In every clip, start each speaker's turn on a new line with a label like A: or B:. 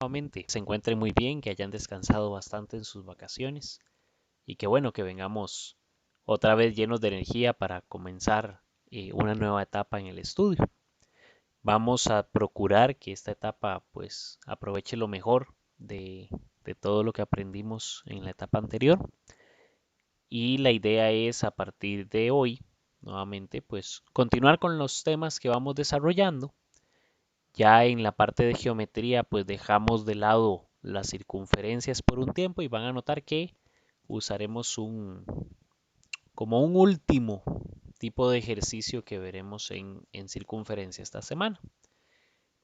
A: nuevamente se encuentren muy bien, que hayan descansado bastante en sus vacaciones y que bueno, que vengamos otra vez llenos de energía para comenzar una nueva etapa en el estudio. Vamos a procurar que esta etapa pues aproveche lo mejor de todo lo que aprendimos en la etapa anterior y la idea es a partir de hoy nuevamente pues continuar con los temas que vamos desarrollando. Ya en la parte de geometría, pues dejamos de lado las circunferencias por un tiempo y van a notar que usaremos como un último tipo de ejercicio que veremos en circunferencia esta semana.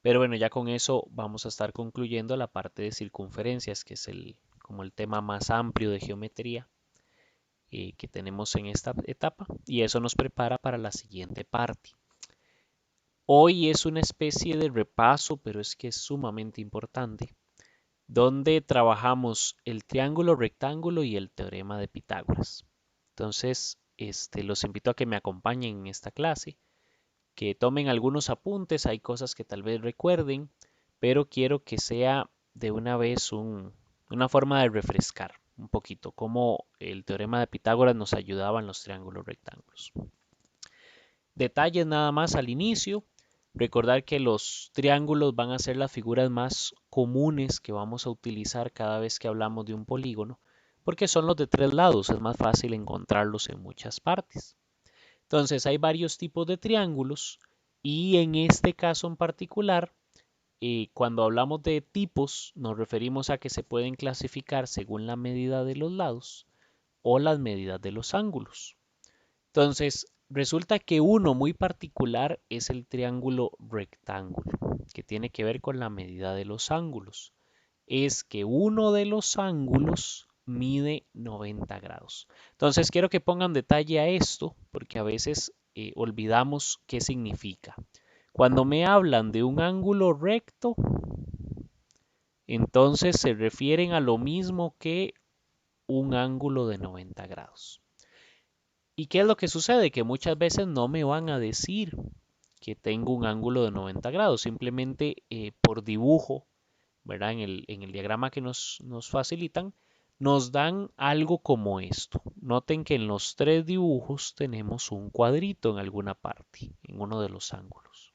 A: Pero bueno, ya con eso vamos a estar concluyendo la parte de circunferencias, que es como el tema más amplio de geometría que tenemos en esta etapa, y eso nos prepara para la siguiente parte. Hoy es una especie de repaso, pero es que es sumamente importante, donde trabajamos el triángulo rectángulo y el teorema de Pitágoras. Entonces, los invito a que me acompañen en esta clase, que tomen algunos apuntes, hay cosas que tal vez recuerden, pero quiero que sea de una vez una forma de refrescar un poquito cómo el teorema de Pitágoras nos ayudaba en los triángulos rectángulos. Detalles nada más al inicio. Recordar que los triángulos van a ser las figuras más comunes que vamos a utilizar cada vez que hablamos de un polígono, porque son los de tres lados, es más fácil encontrarlos en muchas partes. Entonces hay varios tipos de triángulos y en este caso en particular, cuando hablamos de tipos, nos referimos a que se pueden clasificar según la medida de los lados o las medidas de los ángulos. Entonces, resulta que uno muy particular es el triángulo rectángulo, que tiene que ver con la medida de los ángulos. Es que uno de los ángulos mide 90 grados. Entonces, quiero que pongan detalle a esto, porque a veces olvidamos qué significa. Cuando me hablan de un ángulo recto, entonces se refieren a lo mismo que un ángulo de 90 grados. ¿Y qué es lo que sucede? Que muchas veces no me van a decir que tengo un ángulo de 90 grados, simplemente por dibujo, ¿verdad? En el diagrama que nos facilitan, nos dan algo como esto. Noten que en los tres dibujos tenemos un cuadrito en alguna parte, en uno de los ángulos.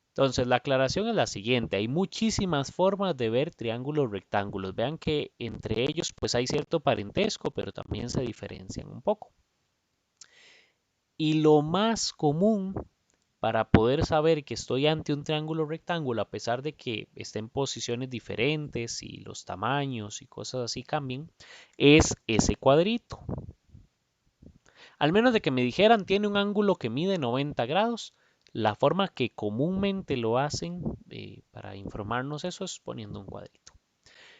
A: Entonces, la aclaración es la siguiente. Hay muchísimas formas de ver triángulos rectángulos. Vean que entre ellos pues hay cierto parentesco, pero también se diferencian un poco. Y lo más común para poder saber que estoy ante un triángulo rectángulo, a pesar de que esté en posiciones diferentes y los tamaños y cosas así cambien, es ese cuadrito. Al menos de que me dijeran tiene un ángulo que mide 90 grados, la forma que comúnmente lo hacen para informarnos eso es poniendo un cuadrito.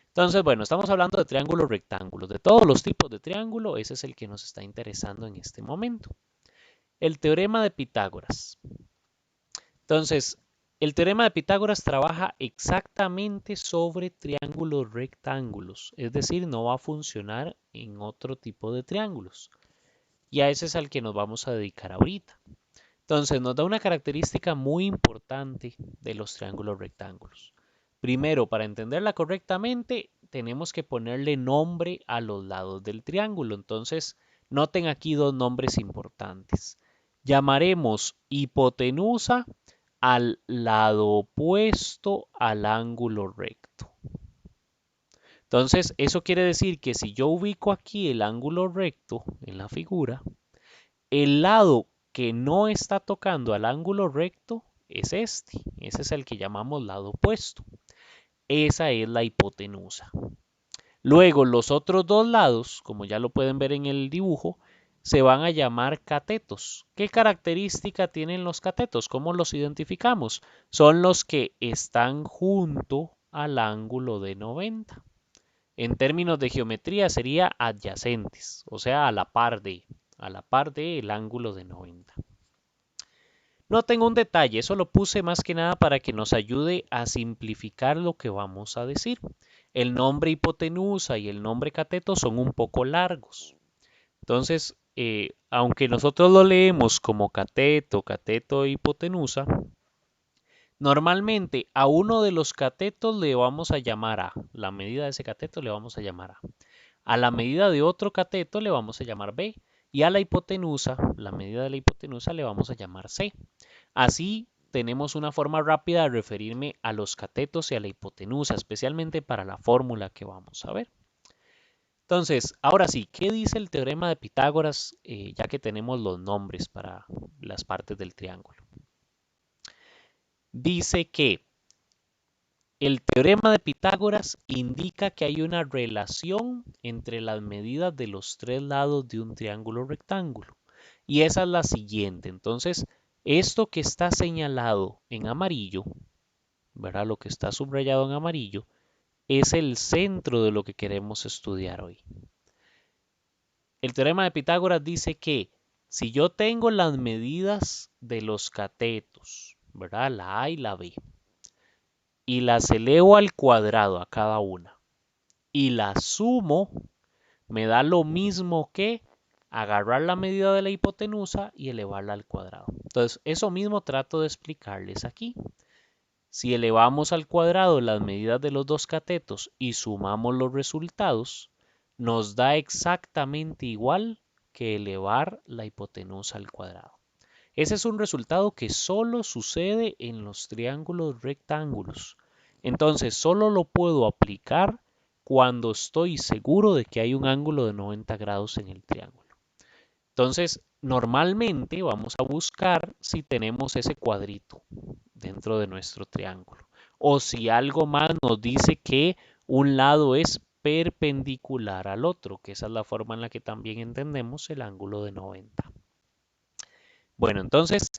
A: Entonces, bueno, estamos hablando de triángulos rectángulos. De todos los tipos de triángulo, ese es el que nos está interesando en este momento. El teorema de Pitágoras. Entonces, el teorema de Pitágoras trabaja exactamente sobre triángulos rectángulos, es decir, no va a funcionar en otro tipo de triángulos. Y a ese es al que nos vamos a dedicar ahorita. Entonces, nos da una característica muy importante de los triángulos rectángulos. Primero, para entenderla correctamente, tenemos que ponerle nombre a los lados del triángulo. Entonces, noten aquí dos nombres importantes. Llamaremos hipotenusa al lado opuesto al ángulo recto. Entonces, eso quiere decir que si yo ubico aquí el ángulo recto en la figura, el lado que no está tocando al ángulo recto es este. Ese es el que llamamos lado opuesto. Esa es la hipotenusa. Luego, los otros dos lados, como ya lo pueden ver en el dibujo, se van a llamar catetos. ¿Qué característica tienen los catetos? ¿Cómo los identificamos? Son los que están junto al ángulo de 90. En términos de geometría sería adyacentes, o sea, a la par del ángulo de 90. No tengo un detalle, eso lo puse más que nada para que nos ayude a simplificar lo que vamos a decir. El nombre hipotenusa y el nombre cateto son un poco largos. Entonces, aunque nosotros lo leemos como cateto, cateto e hipotenusa, Normalmente a uno de los catetos le vamos a llamar A. La medida de ese cateto le vamos a llamar A. A la medida de otro cateto le vamos a llamar B. Y a la hipotenusa, la medida de la hipotenusa le vamos a llamar C. Así tenemos una forma rápida de referirme a los catetos y a la hipotenusa, especialmente para la fórmula que vamos a ver. Entonces, ahora sí, ¿qué dice el teorema de Pitágoras ya que tenemos los nombres para las partes del triángulo? Dice que el teorema de Pitágoras indica que hay una relación entre las medidas de los tres lados de un triángulo rectángulo. Y esa es la siguiente. Entonces, esto que está señalado en amarillo, ¿verdad? Lo que está subrayado en amarillo, es el centro de lo que queremos estudiar hoy. El teorema de Pitágoras dice que si yo tengo las medidas de los catetos, ¿verdad? La A y la B, y las elevo al cuadrado a cada una, y las sumo, me da lo mismo que agarrar la medida de la hipotenusa y elevarla al cuadrado. Entonces, eso mismo trato de explicarles aquí. Si elevamos al cuadrado las medidas de los dos catetos y sumamos los resultados, nos da exactamente igual que elevar la hipotenusa al cuadrado. Ese es un resultado que solo sucede en los triángulos rectángulos. Entonces, solo lo puedo aplicar cuando estoy seguro de que hay un ángulo de 90 grados en el triángulo. Entonces, normalmente vamos a buscar si tenemos ese cuadrito dentro de nuestro triángulo. O si algo más nos dice que un lado es perpendicular al otro, que esa es la forma en la que también entendemos el ángulo de 90. Bueno, entonces,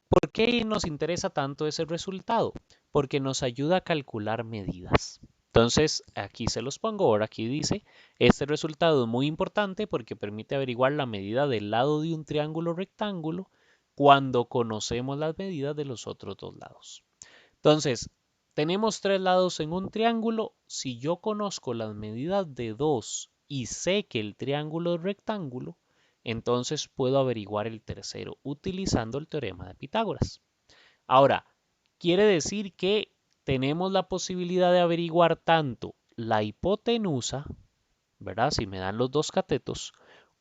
A: ¿por qué nos interesa tanto ese resultado? Porque nos ayuda a calcular medidas. Entonces, aquí se los pongo, ahora aquí dice, este resultado es muy importante porque permite averiguar la medida del lado de un triángulo rectángulo cuando conocemos las medidas de los otros dos lados. Entonces, tenemos tres lados en un triángulo. Si yo conozco las medidas de dos y sé que el triángulo es rectángulo, entonces puedo averiguar el tercero utilizando el teorema de Pitágoras. Ahora, quiere decir que tenemos la posibilidad de averiguar tanto la hipotenusa, ¿verdad? Si me dan los dos catetos,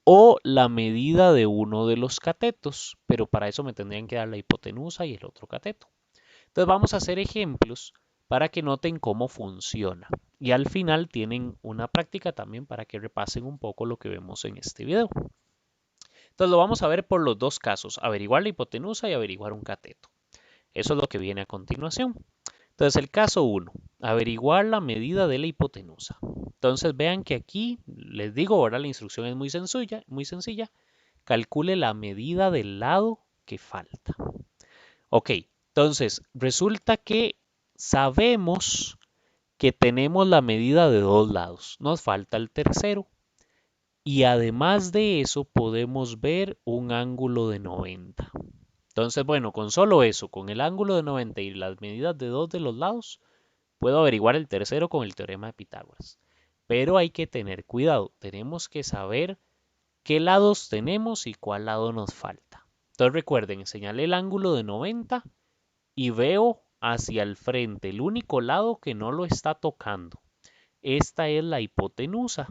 A: o la medida de uno de los catetos, pero para eso me tendrían que dar la hipotenusa y el otro cateto. Entonces vamos a hacer ejemplos para que noten cómo funciona. Y al final tienen una práctica también para que repasen un poco lo que vemos en este video. Entonces lo vamos a ver por los dos casos, averiguar la hipotenusa y averiguar un cateto. Eso es lo que viene a continuación. Entonces el caso 1, averiguar la medida de la hipotenusa. Entonces vean que aquí les digo, ahora la instrucción es muy sencilla. Calcule la medida del lado que falta. Ok, entonces resulta que sabemos que tenemos la medida de dos lados. Nos falta el tercero. Y además de eso podemos ver un ángulo de 90. Entonces, bueno, con solo eso, con el ángulo de 90 y las medidas de dos de los lados, puedo averiguar el tercero con el teorema de Pitágoras. Pero hay que tener cuidado, tenemos que saber qué lados tenemos y cuál lado nos falta. Entonces recuerden, señalé el ángulo de 90 y veo hacia el frente el único lado que no lo está tocando. Esta es la hipotenusa.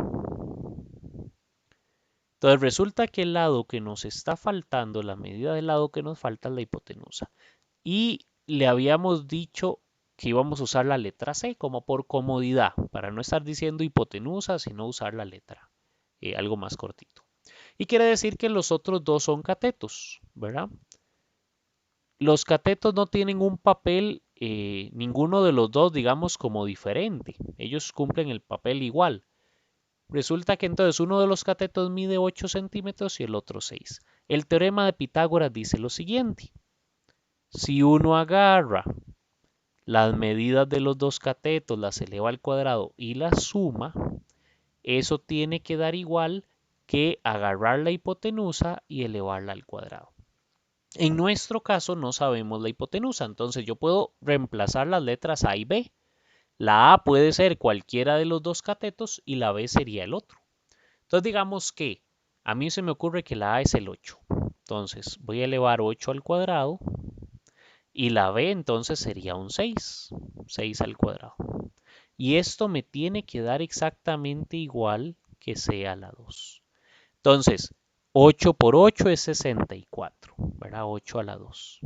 A: Entonces resulta que el lado que nos está faltando, la medida del lado que nos falta es la hipotenusa. Y le habíamos dicho que íbamos a usar la letra C como por comodidad, para no estar diciendo hipotenusa, sino usar la letra, algo más cortito. Y quiere decir que los otros dos son catetos, ¿verdad? Los catetos no tienen un papel, ninguno de los dos, digamos, como diferente. Ellos cumplen el papel igual. Resulta que entonces uno de los catetos mide 8 centímetros y el otro 6. El teorema de Pitágoras dice lo siguiente. Si uno agarra las medidas de los dos catetos, las eleva al cuadrado y las suma, eso tiene que dar igual que agarrar la hipotenusa y elevarla al cuadrado. En nuestro caso no sabemos la hipotenusa, entonces yo puedo reemplazar las letras A y B. La A puede ser cualquiera de los dos catetos y la B sería el otro. Entonces digamos que a mí se me ocurre que la A es el 8. Entonces voy a elevar 8 al cuadrado Y la b entonces sería un 6, 6 al cuadrado. Y esto me tiene que dar exactamente igual que c a la 2. Entonces, 8 por 8 es 64, ¿verdad? 8 a la 2.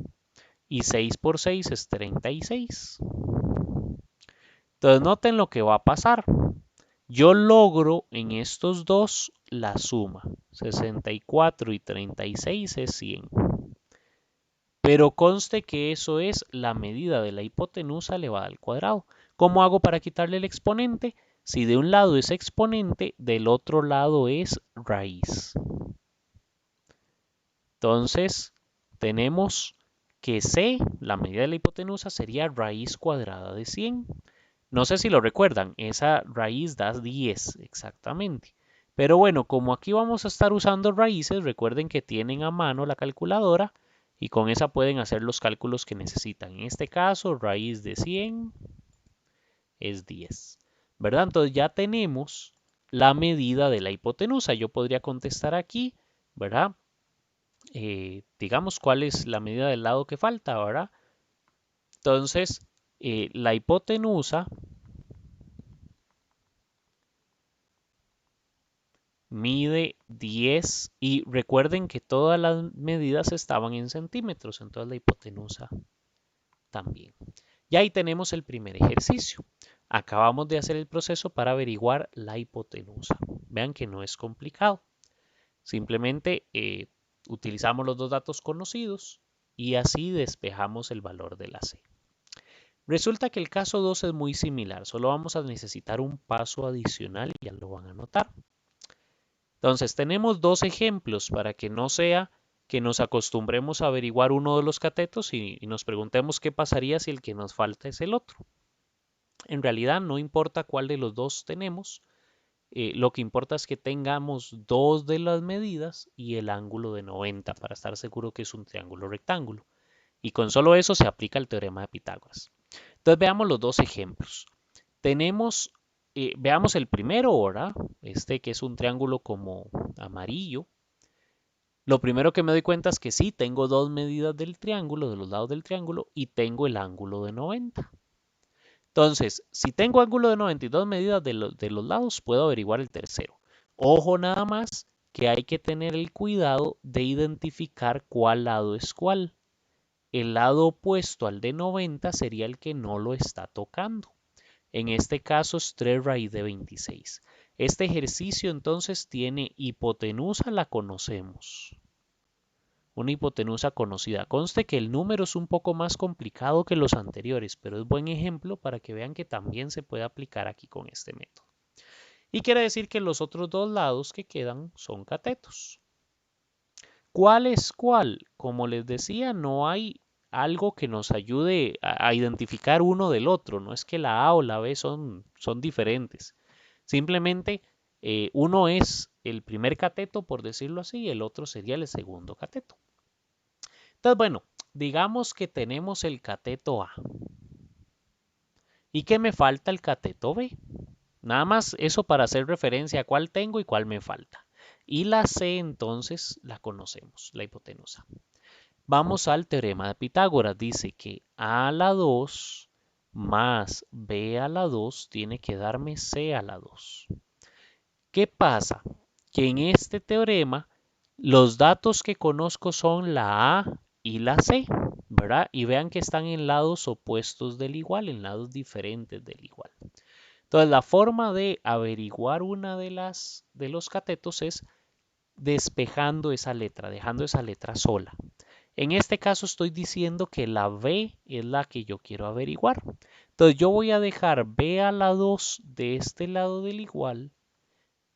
A: Y 6 por 6 es 36. Entonces, noten lo que va a pasar. Yo logro en estos dos la suma. 64 y 36 es 100. Pero conste que eso es la medida de la hipotenusa elevada al cuadrado. ¿Cómo hago para quitarle el exponente? Si de un lado es exponente, del otro lado es raíz. Entonces, tenemos que c, la medida de la hipotenusa, sería raíz cuadrada de 100. No sé si lo recuerdan, esa raíz da 10 exactamente. Pero bueno, como aquí vamos a estar usando raíces, recuerden que tienen a mano la calculadora y con esa pueden hacer los cálculos que necesitan. En este caso, raíz de 100 es 10, ¿verdad? Entonces ya tenemos la medida de la hipotenusa. Yo podría contestar aquí, ¿verdad? Digamos cuál es la medida del lado que falta, ¿verdad? Entonces, la hipotenusa mide 10 y recuerden que todas las medidas estaban en centímetros, entonces la hipotenusa también. Y ahí tenemos el primer ejercicio. Acabamos de hacer el proceso para averiguar la hipotenusa. Vean que no es complicado. Simplemente utilizamos los dos datos conocidos y así despejamos el valor de la C. Resulta que el caso 2 es muy similar, solo vamos a necesitar un paso adicional y ya lo van a notar. Entonces tenemos dos ejemplos para que no sea que nos acostumbremos a averiguar uno de los catetos y nos preguntemos qué pasaría si el que nos falta es el otro. En realidad no importa cuál de los dos tenemos, lo que importa es que tengamos dos de las medidas y el ángulo de 90 para estar seguro que es un triángulo rectángulo. Y con solo eso se aplica el teorema de Pitágoras. Entonces veamos los dos ejemplos. Tenemos, veamos el primero ahora, este que es un triángulo como amarillo. Lo primero que me doy cuenta es que sí, tengo dos medidas del triángulo, de los lados del triángulo, y tengo el ángulo de 90. Entonces, si tengo ángulo de 92 medidas de los lados, puedo averiguar el tercero. Ojo nada más que hay que tener el cuidado de identificar cuál lado es cuál. El lado opuesto al de 90 sería el que no lo está tocando. En este caso es 3 raíz de 26. Este ejercicio entonces tiene hipotenusa, la conocemos. Una hipotenusa conocida. Conste que el número es un poco más complicado que los anteriores, pero es buen ejemplo para que vean que también se puede aplicar aquí con este método. Y quiere decir que los otros dos lados que quedan son catetos. ¿Cuál es cuál? Como les decía, no hay algo que nos ayude a identificar uno del otro. No es que la A o la B son diferentes. Simplemente uno es el primer cateto, por decirlo así, y el otro sería el segundo cateto. Entonces, bueno, digamos que tenemos el cateto A. ¿Y que me falta el cateto B? Nada más eso para hacer referencia a cuál tengo y cuál me falta. Y la C entonces la conocemos, la hipotenusa. Vamos al teorema de Pitágoras. Dice que A a la 2 más B a la 2 tiene que darme C a la 2. ¿Qué pasa? Que en este teorema los datos que conozco son la A y la C, ¿verdad? Y vean que están en lados opuestos del igual, en lados diferentes del igual. Entonces, la forma de averiguar una de los catetos es despejando esa letra, dejando esa letra sola. En este caso estoy diciendo que la B es la que yo quiero averiguar. Entonces yo voy a dejar B a la 2 de este lado del igual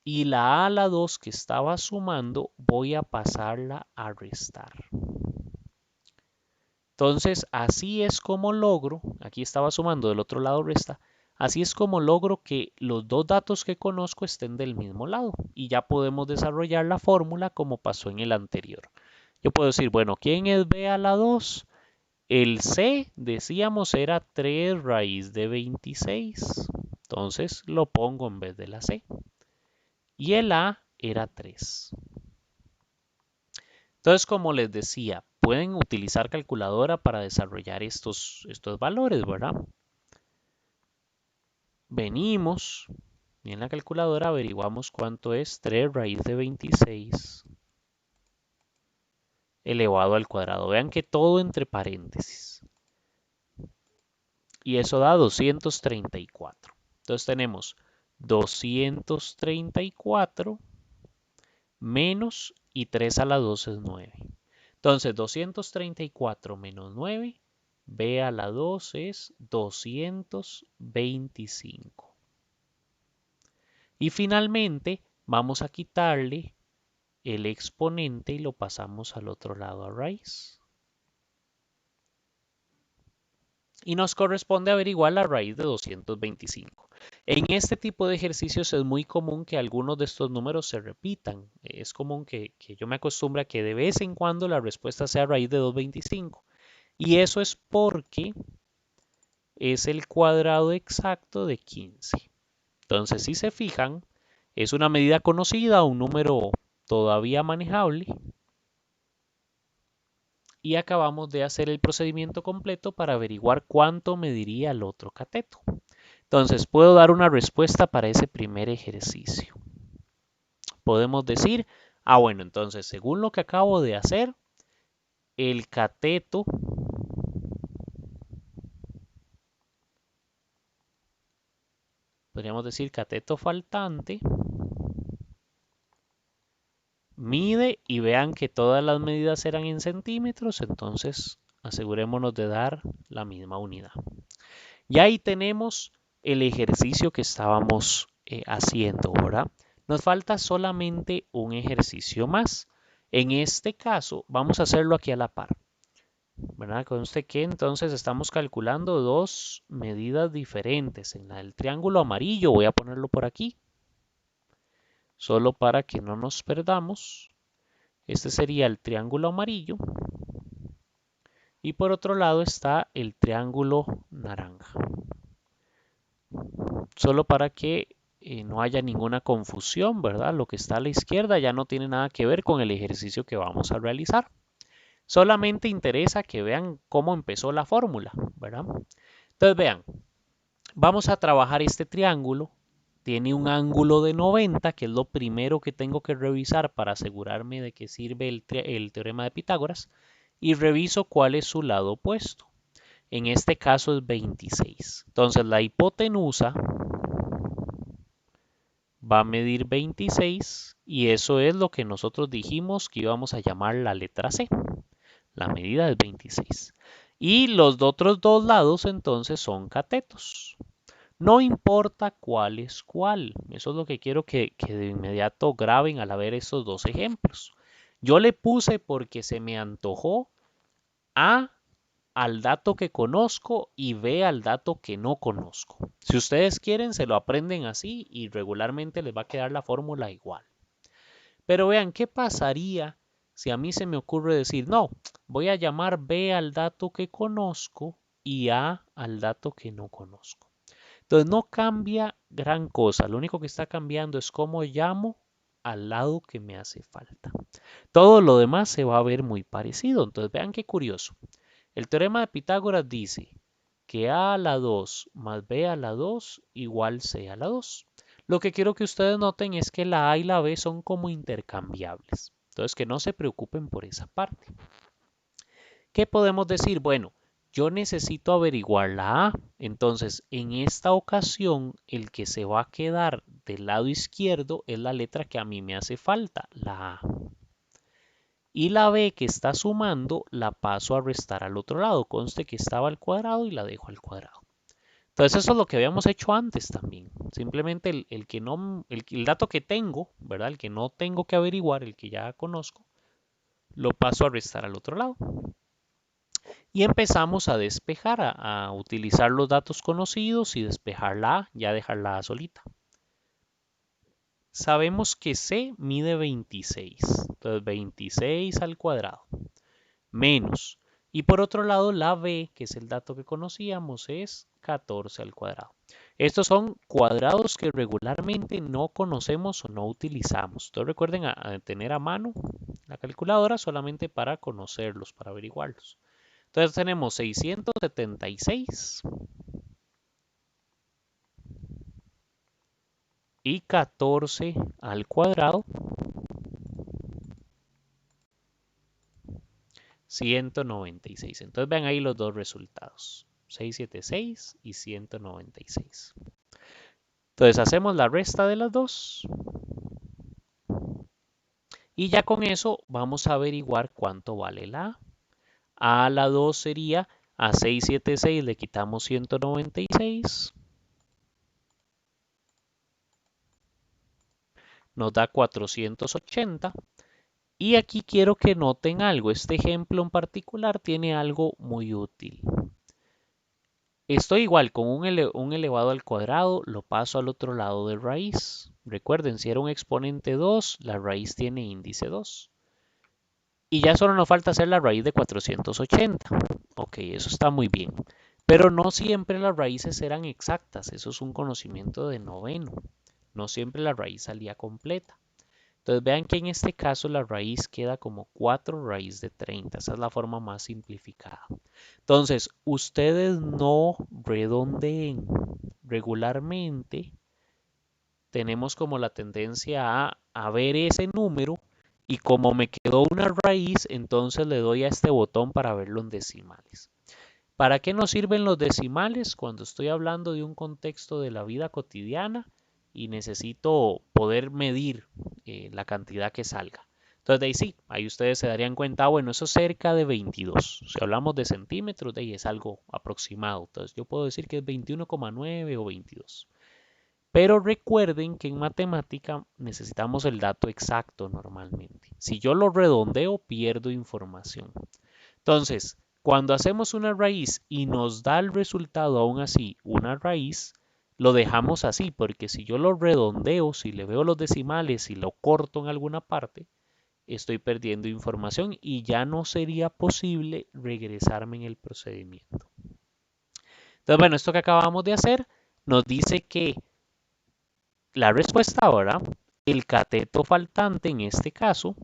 A: y la A a la 2 que estaba sumando voy a pasarla a restar. Entonces así es como logro, aquí estaba sumando, del otro lado resta, así es como logro que los dos datos que conozco estén del mismo lado y ya podemos desarrollar la fórmula como pasó en el anterior. Yo puedo decir, bueno, ¿quién es B a la 2? El C, decíamos, era 3 raíz de 26. Entonces lo pongo en vez de la C. Y el A era 3. Entonces, como les decía, pueden utilizar calculadora para desarrollar estos valores, ¿verdad? Venimos y en la calculadora averiguamos cuánto es 3 raíz de 26 elevado al cuadrado. Vean que todo entre paréntesis. Y eso da 234. Entonces tenemos 234 menos y 3 a la 2 es 9. Entonces 234 menos 9, b a la 2 es 225. Y finalmente vamos a quitarle el exponente y lo pasamos al otro lado a raíz. Y nos corresponde averiguar la raíz de 225. En este tipo de ejercicios es muy común que algunos de estos números se repitan. Es común que yo me acostumbre a que de vez en cuando la respuesta sea raíz de 225. Y eso es porque es el cuadrado exacto de 15. Entonces, si se fijan, es una medida conocida, un número todavía manejable. Y acabamos de hacer el procedimiento completo para averiguar cuánto mediría el otro cateto. Entonces, puedo dar una respuesta para ese primer ejercicio. Podemos decir, bueno, entonces, según lo que acabo de hacer, el cateto podríamos decir cateto faltante mide y vean que todas las medidas eran en centímetros, entonces asegurémonos de dar la misma unidad. Y ahí tenemos el ejercicio que estábamos haciendo, ¿verdad? Nos falta solamente un ejercicio más. En este caso, vamos a hacerlo aquí a la par, ¿verdad? Conste que entonces estamos calculando dos medidas diferentes. En la del triángulo amarillo, voy a ponerlo por aquí, solo para que no nos perdamos. Este sería el triángulo amarillo. Y por otro lado está el triángulo naranja. Solo para que no haya ninguna confusión, ¿verdad? Lo que está a la izquierda ya no tiene nada que ver con el ejercicio que vamos a realizar. Solamente interesa que vean cómo empezó la fórmula, ¿verdad? Entonces vean, vamos a trabajar este triángulo. Tiene un ángulo de 90, que es lo primero que tengo que revisar para asegurarme de que sirve el teorema de Pitágoras. Y reviso cuál es su lado opuesto. En este caso es 26. Entonces la hipotenusa va a medir 26 y eso es lo que nosotros dijimos que íbamos a llamar la letra C. La medida es 26. Y los otros dos lados entonces son catetos. No importa cuál es cuál. Eso es lo que quiero que de inmediato graben al ver estos dos ejemplos. Yo le puse porque se me antojó A al dato que conozco y B al dato que no conozco. Si ustedes quieren, se lo aprenden así y regularmente les va a quedar la fórmula igual. Pero vean, ¿qué pasaría si a mí se me ocurre decir, no, voy a llamar B al dato que conozco y A al dato que no conozco? Entonces no cambia gran cosa, lo único que está cambiando es cómo llamo al lado que me hace falta. Todo lo demás se va a ver muy parecido, entonces vean qué curioso. El teorema de Pitágoras dice que a la 2 más b a la 2 igual c a la 2. Lo que quiero que ustedes noten es que la a y la b son como intercambiables. Entonces que no se preocupen por esa parte. ¿Qué podemos decir? Bueno, yo necesito averiguar la a. Entonces, en esta ocasión, el que se va a quedar del lado izquierdo es la letra que a mí me hace falta, la a. Y la b que está sumando la paso a restar al otro lado. Conste que estaba al cuadrado y la dejo al cuadrado. Entonces eso es lo que habíamos hecho antes también. Simplemente el dato que tengo, ¿verdad? El que no tengo que averiguar, el que ya conozco, lo paso a restar al otro lado. Y empezamos a despejar, a utilizar los datos conocidos y despejar la a, ya dejarla a solita. Sabemos que c mide 26. Entonces 26 al cuadrado. Menos. Y por otro lado, la b, que es el dato que conocíamos, es 14 al cuadrado. Estos son cuadrados que regularmente no conocemos o no utilizamos. Entonces recuerden a tener a mano la calculadora solamente para conocerlos, para averiguarlos. Entonces tenemos 676 y 14 al cuadrado, 196. Entonces vean ahí los dos resultados, 676 y 196. Entonces hacemos la resta de las dos y ya con eso vamos a averiguar cuánto vale la A. A la 2 sería, a 676 le quitamos 196, nos da 480. Y aquí quiero que noten algo, este ejemplo en particular tiene algo muy útil. Estoy igual con un elevado al cuadrado, lo paso al otro lado de raíz. Recuerden, si era un exponente 2, la raíz tiene índice 2. Y ya solo nos falta hacer la raíz de 480. Ok, eso está muy bien. Pero no siempre las raíces eran exactas, eso es un conocimiento de noveno. No siempre la raíz salía completa. Entonces vean que en este caso la raíz queda como 4 raíz de 30. Esa es la forma más simplificada. Entonces, ustedes no redondeen. Regularmente tenemos como la tendencia a ver ese número y como me quedó una raíz, entonces le doy a este botón para verlo en decimales. ¿Para qué nos sirven los decimales? Cuando estoy hablando de un contexto de la vida cotidiana y necesito poder medir la cantidad que salga. Entonces, de ahí sí, ahí ustedes se darían cuenta, bueno, eso es cerca de 22. Si hablamos de centímetros, de ahí es algo aproximado. Entonces, yo puedo decir que es 21,9 o 22. Pero recuerden que en matemática necesitamos el dato exacto normalmente. Si yo lo redondeo, pierdo información. Entonces, cuando hacemos una raíz y nos da el resultado aún así una raíz, lo dejamos así, porque si yo lo redondeo, si le veo los decimales y lo corto en alguna parte, estoy perdiendo información y ya no sería posible regresarme en el procedimiento. Entonces, bueno, esto que acabamos de hacer nos dice que la respuesta ahora, el cateto faltante en este caso,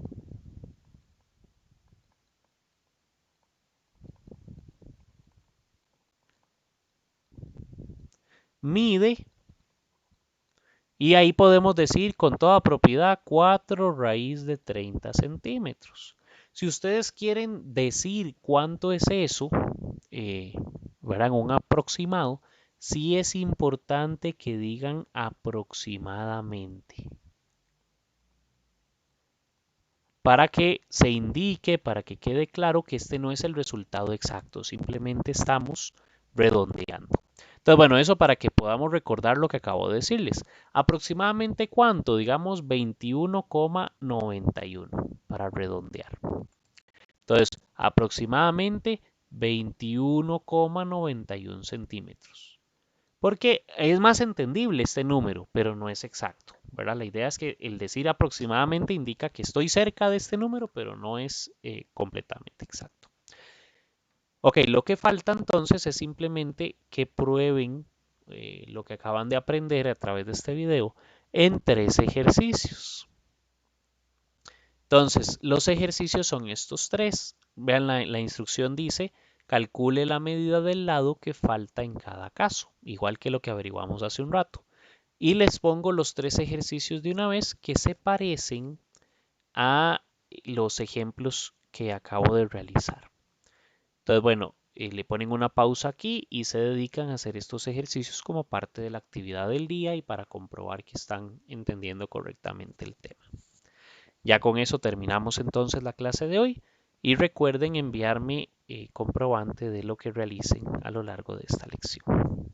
A: mide, y ahí podemos decir con toda propiedad 4 raíz de 30 centímetros. Si ustedes quieren decir cuánto es eso, verán un aproximado, sí es importante que digan aproximadamente. Para que se indique, para que quede claro que este no es el resultado exacto, simplemente estamos redondeando. Entonces, bueno, eso para que podamos recordar lo que acabo de decirles. ¿Aproximadamente cuánto? Digamos 21,91 para redondear. Entonces, aproximadamente 21,91 centímetros. Porque es más entendible este número, pero no es exacto, ¿verdad? La idea es que el decir aproximadamente indica que estoy cerca de este número, pero no es completamente exacto. Ok, lo que falta entonces es simplemente que prueben lo que acaban de aprender a través de este video en 3 ejercicios. Entonces, los ejercicios son estos 3. Vean, la instrucción dice, calcule la medida del lado que falta en cada caso, igual que lo que averiguamos hace un rato. Y les pongo los 3 ejercicios de una vez que se parecen a los ejemplos que acabo de realizar. Entonces, bueno, le ponen una pausa aquí y se dedican a hacer estos ejercicios como parte de la actividad del día y para comprobar que están entendiendo correctamente el tema. Ya con eso terminamos entonces la clase de hoy y recuerden enviarme comprobante de lo que realicen a lo largo de esta lección.